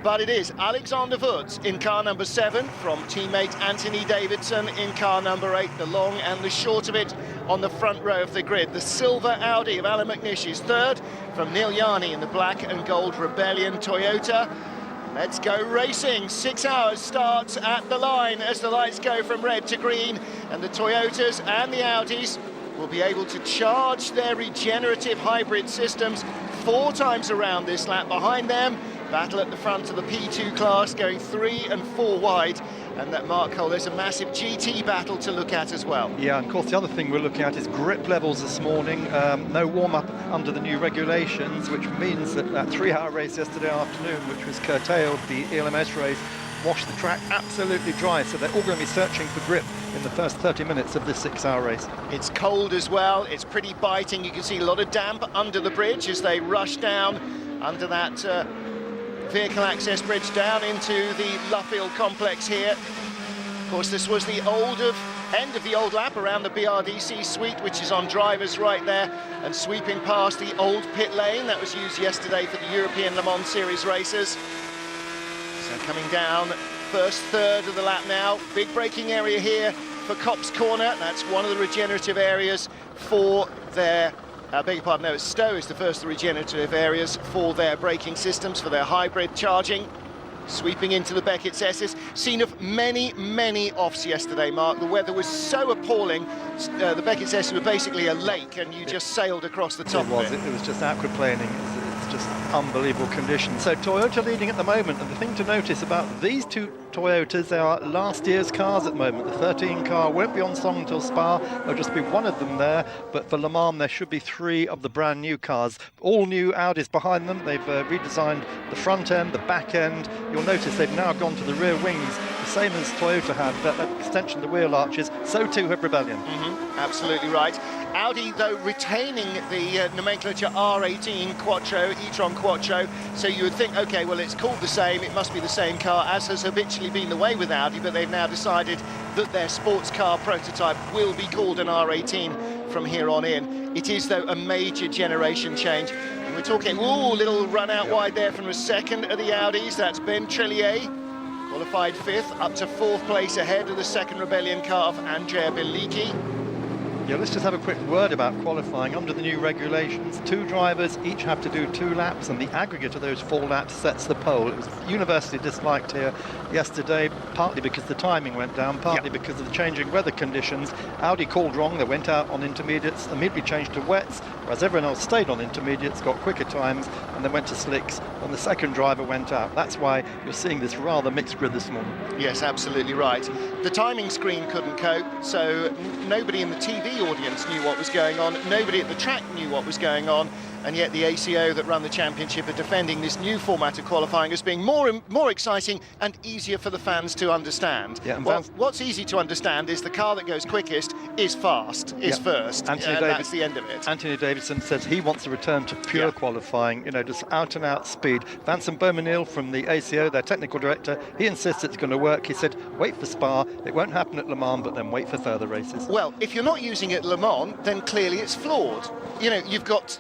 But it is Alexander Wurz in car number 7 from teammate Anthony Davidson in car number 8. The long and the short of it on the front row of the grid. The silver Audi of Alan McNish is third from Neil Yarni in the black and gold Rebellion Toyota. Let's go racing. 6 hours starts at the line as the lights go from red to green, and the Toyotas and the Audis will be able to charge their regenerative hybrid systems 4 times around this lap. Behind them, battle at the front of the P2 class, going 3 and 4 wide. And that Mark Cole, there's a massive GT battle to look at as well. Yeah, and of course the other thing we're looking at is grip levels this morning. No warm-up under the new regulations, which means that 3-hour race yesterday afternoon, which was curtailed, the ELMS race, washed the track absolutely dry. So they're all going to be searching for grip in the first 30 minutes of this 6-hour race. It's cold as well. It's pretty biting. You can see a lot of damp under the bridge as they rush down under that vehicle access bridge down into the Luffield complex here. Of course, this was the end of the old lap around the BRDC suite, which is on drivers right there, and sweeping past the old pit lane that was used yesterday for the European Le Mans Series races. So coming down, first third of the lap now. Big braking area here for Copse Corner. That's one of the regenerative areas for their beg your pardon, no, Stowe is the first of the regenerative areas for their braking systems, for their hybrid charging. Sweeping into the Beckett's S's. Scene of many, many offs yesterday, Mark. The weather was so appalling. The Beckett's S's were basically a lake, and you just sailed across the top of it. It was just aquaplaning. It's just unbelievable conditions. So Toyota leading at the moment, and the thing to notice about these two Toyotas, they are last year's cars at the moment. The 13 car won't be on song until Spa. There'll just be one of them there, but for Le Mans there should be 3 of the brand new cars. All new Audis behind them. They've redesigned the front end, the back end. You'll notice they've now gone to the rear wings, the same as Toyota had, that extension of the wheel arches. So too have Rebellion. Absolutely right. Audi, though, retaining the nomenclature R18 Quattro, e-tron Quattro, so you would think, okay, well, it's called the same, it must be the same car, as has habitually been the way with Audi, but they've now decided that their sports car prototype will be called an R18 from here on in. It is, though, a major generation change. And we're talking, little run out wide there from the second of the Audis. That's Ben Trillier, qualified 5th, up to 4th place ahead of the second Rebellion car of Andrea Bellicchi. Yeah, let's just have a quick word about qualifying. Under the new regulations, 2 drivers each have to do 2 laps, and the aggregate of those 4 laps sets the pole. It was universally disliked here yesterday, partly because the timing went down, partly because of the changing weather conditions. Audi called wrong, they went out on intermediates, immediately changed to wets, whereas everyone else stayed on intermediates, got quicker times, and then went to slicks when the second driver went out. That's why you're seeing this rather mixed grid this morning. Yes, absolutely right. The timing screen couldn't cope, so nobody in the TV audience knew what was going on, nobody at the track knew what was going on, and yet the ACO that run the championship are defending this new format of qualifying as being more exciting and easier for the fans to understand. Yeah, well, what's easy to understand is the car that goes quickest is first, is first, and that's the end of it. Anthony Davidson says he wants to return to pure qualifying, you know, just out-and-out speed. Vincent Beaumenil from the ACO, their technical director, he insists it's going to work. He said, wait for Spa, it won't happen at Le Mans, but then wait for further races. Well, if you're not using it at Le Mans, then clearly it's flawed. You know, you've got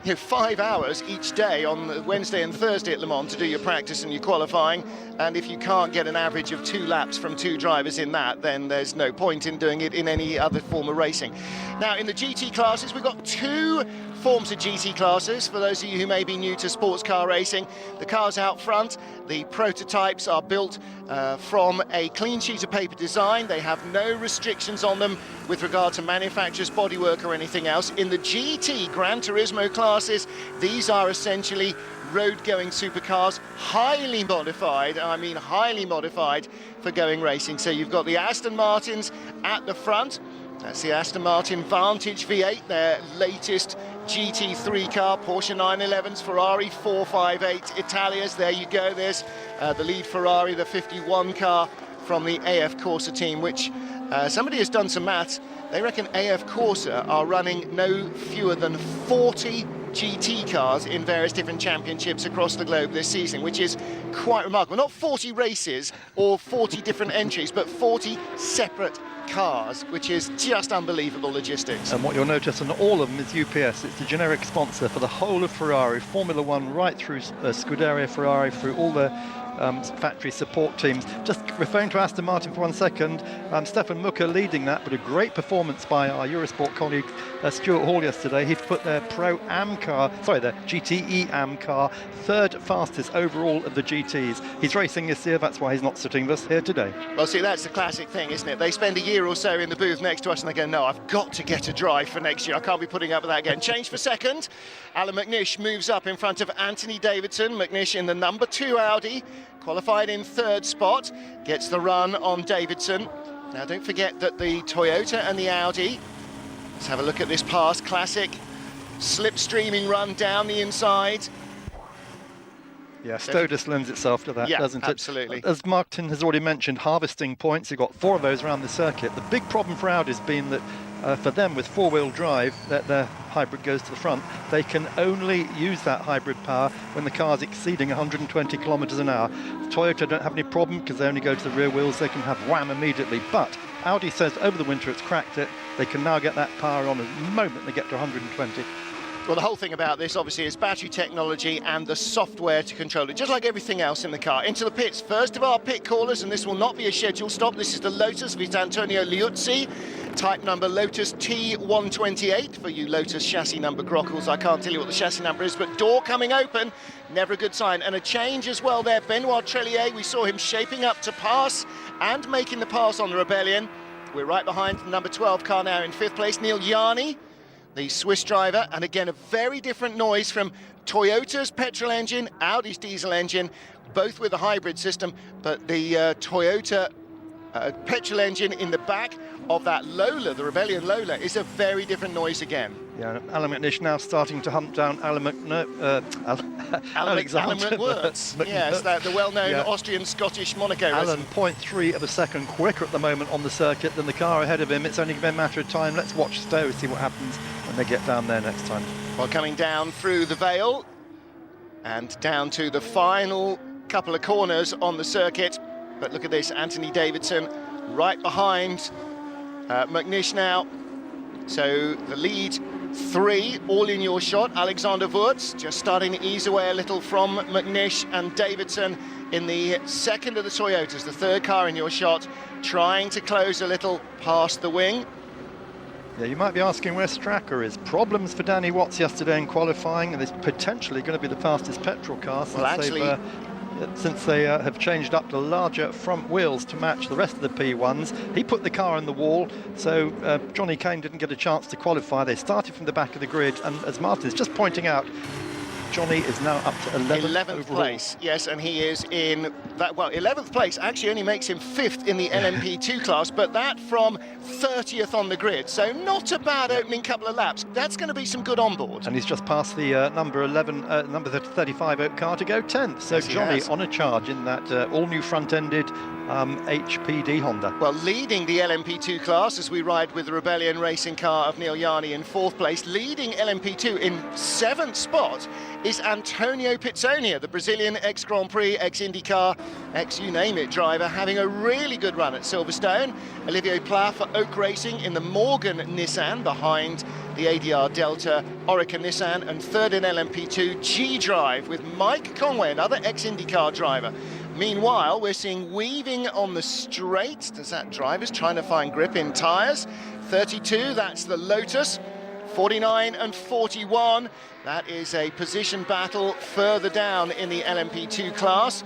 5 hours each day on Wednesday and Thursday at Le Mans to do your practice and your qualifying, and if you can't get an average of 2 laps from 2 drivers in that, then there's no point in doing it in any other form of racing. Now, in the GT classes, we've got 2 forms of GT classes. For those of you who may be new to sports car racing, the cars out front, the prototypes are built from a clean sheet of paper design. They have no restrictions on them with regard to manufacturer's bodywork or anything else. In the GT Gran Turismo classes, these are essentially road-going supercars, highly modified, I mean highly modified for going racing. So you've got the Aston Martins at the front. That's the Aston Martin Vantage V8, their latest GT3 car, Porsche 911s, Ferrari 458 Italias. There you go, there's the lead Ferrari, the 51 car from the AF Corsa team, which somebody has done some maths. They reckon AF Corsa are running no fewer than 40 GT cars in various different championships across the globe this season, which is quite remarkable. Not 40 races or 40 different entries, but 40 separate cars, which is just unbelievable logistics. And what you'll notice on all of them is UPS. It's the generic sponsor for the whole of Ferrari, Formula One, right through Scuderia Ferrari, through all the factory support teams. Just referring to Aston Martin for 1 second, Stefan Mucker leading that, but a great performance by our Eurosport colleague Stuart Hall yesterday. He put their Pro-Am car, sorry, their GTE Am car, third fastest overall of the GTs. He's racing this year, that's why he's not sitting with us here today. Well, see, that's the classic thing, isn't it? They spend a year or so in the booth next to us and they go, no, I've got to get a drive for next year. I can't be putting up with that again. Change for second. Alan McNish moves up in front of Anthony Davidson. McNish in the number 2 Audi, qualified in 3rd spot, gets the run on Davidson. Now, don't forget that the Toyota and the Audi, let's have a look at this pass, classic slipstreaming run down the inside. Yeah, Stodus lends itself to that, doesn't it? Absolutely. As Martin has already mentioned, harvesting points, you've got 4 of those around the circuit. The big problem for Audi has been that for them with 4-wheel drive, that their hybrid goes to the front, they can only use that hybrid power when the car's exceeding 120 kilometers an hour. Toyota don't have any problem because they only go to the rear wheels, they can have wham immediately. But Audi says over the winter it's cracked it, they can now get that power on the moment they get to 120. Well, the whole thing about this, obviously, is battery technology and the software to control it, just like everything else in the car. Into the pits, first of our pit callers, and this will not be a scheduled stop. This is the Lotus with Antonio Liuzzi, type number Lotus T128, for you Lotus chassis number grockles. I can't tell you what the chassis number is, but door coming open, never a good sign. And a change as well there. Benoit Trellier, we saw him shaping up to pass and making the pass on the Rebellion. We're right behind the number 12 car now in 5th place, Neil Yarni, the Swiss driver, and again a very different noise from Toyota's petrol engine, Audi's diesel engine, both with a hybrid system, but the Toyota petrol engine in the back of that Lola, the Rebellion Lola, is a very different noise again. Yeah, Alan McNish now starting to hunt down Alexander McWirtz. Yes, the well-known Austrian-Scottish Monaco Alan, racer. 0.3 of a second quicker at the moment on the circuit than the car ahead of him. It's only been a matter of time. Let's watch Stowe, see what happens when they get down there next time. Well, coming down through the Vale and down to the final couple of corners on the circuit. But look at this, Anthony Davidson right behind McNish now. So the lead 3, all in your shot. Alexander Wurz just starting to ease away a little from McNish, and Davidson in the second of the Toyotas, the 3rd car in your shot, trying to close a little past the wing. Yeah, you might be asking where Stracker is. Problems for Danny Watts yesterday in qualifying, and it's potentially going to be the fastest petrol car since they have changed up to larger front wheels to match the rest of the P1s. He put the car in the wall, so Johnny Kane didn't get a chance to qualify. They started from the back of the grid, and as Martin's just pointing out, Johnny is now up to 11th place, yes, and he is in that, well, 11th place actually only makes him 5th in the LMP2 class, but that from 30th on the grid, so not a bad opening couple of laps. That's going to be some good onboard. And he's just passed the number 35 Oak car to go 10th, so yes, Johnny on a charge in that all-new front-ended HPD Honda. Well, leading the LMP2 class as we ride with the Rebellion racing car of Neil Yarni in 4th place, leading LMP2 in 7th spot is Antonio Pizzonia, the Brazilian ex-Grand Prix, ex-IndyCar, ex-you-name-it driver, having a really good run at Silverstone. Olivier Pla for Oak Racing in the Morgan Nissan, behind the ADR Delta Orica Nissan, and 3rd in LMP2, G-Drive with Mike Conway, another ex-IndyCar driver. Meanwhile, we're seeing weaving on the straight. Does that driver's trying to find grip in tyres? 32, that's the Lotus. 49 and 41, that is a position battle further down in the LMP2 class.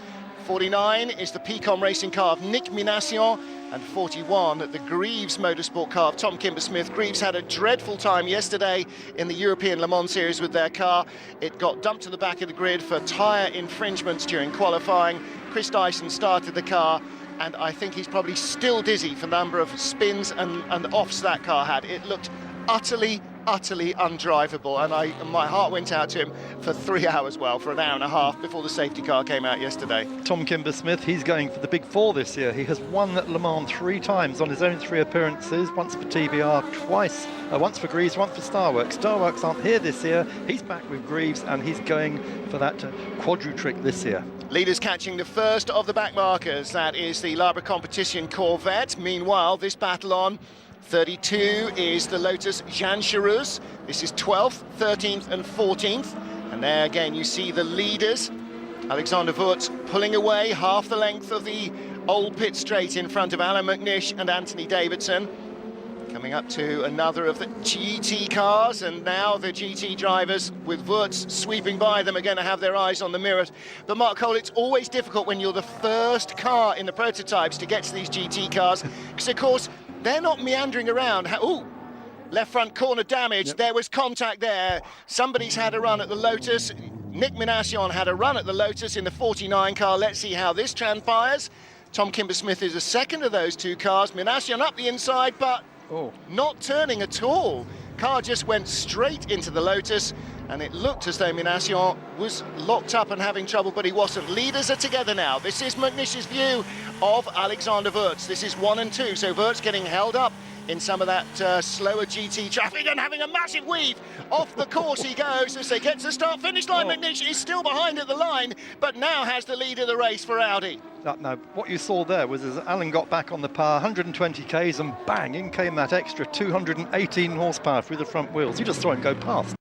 49 is the Pecom racing car of Nick Minassian, and 41 the Greaves motorsport car of Tom Kimber-Smith. Greaves had a dreadful time yesterday in the European Le Mans series with their car. It got dumped to the back of the grid for tyre infringements during qualifying. Chris Dyson started the car, and I think he's probably still dizzy for the number of spins and offs that car had. It looked utterly utterly undrivable, and my heart went out to him for 3 hours, for an hour and a half before the safety car came out yesterday. Tom Kimber-Smith, he's going for the Big Four this year. He has won at Le Mans 3 times on his own 3 appearances, once for TBR, twice, once for Greaves, once for Starworks. Starworks aren't here this year. He's back with Greaves, and he's going for that quadru-trick this year. Leaders catching the first of the back markers. That is the Labour Competition Corvette. Meanwhile, this battle on 32 is the Lotus Jean Charus. This is 12th, 13th and 14th. And there again you see the leaders. Alexander Wurz pulling away half the length of the old pit straight in front of Alan McNish and Anthony Davidson. Coming up to another of the GT cars, and now the GT drivers, with Wurz sweeping by them, are going to have their eyes on the mirrors. But Mark Cole, it's always difficult when you're the first car in the prototypes to get to these GT cars, because of course they're not meandering around. Ooh, left front corner damage. Yep. There was contact there. Somebody's had a run at the Lotus. Nick Minassian had a run at the Lotus in the 49 car. Let's see how this transpires. Tom Kimber-Smith is a second of those 2 cars. Minassian up the inside, but not turning at all. Car just went straight into the Lotus, and it looked as though Minassian was locked up and having trouble, but he wasn't. Leaders are together now. This is McNish's view of Alexander Wurz. This is 1 and 2, so Wurz getting held up in some of that slower GT traffic and having a massive weave. Off the course he goes as they get to the start-finish line. McNish is still behind at the line, but now has the lead of the race for Audi. No, what you saw there was as Alan got back on the power, 120 k's, and bang, in came that extra 218 horsepower through the front wheels. You just saw him go past.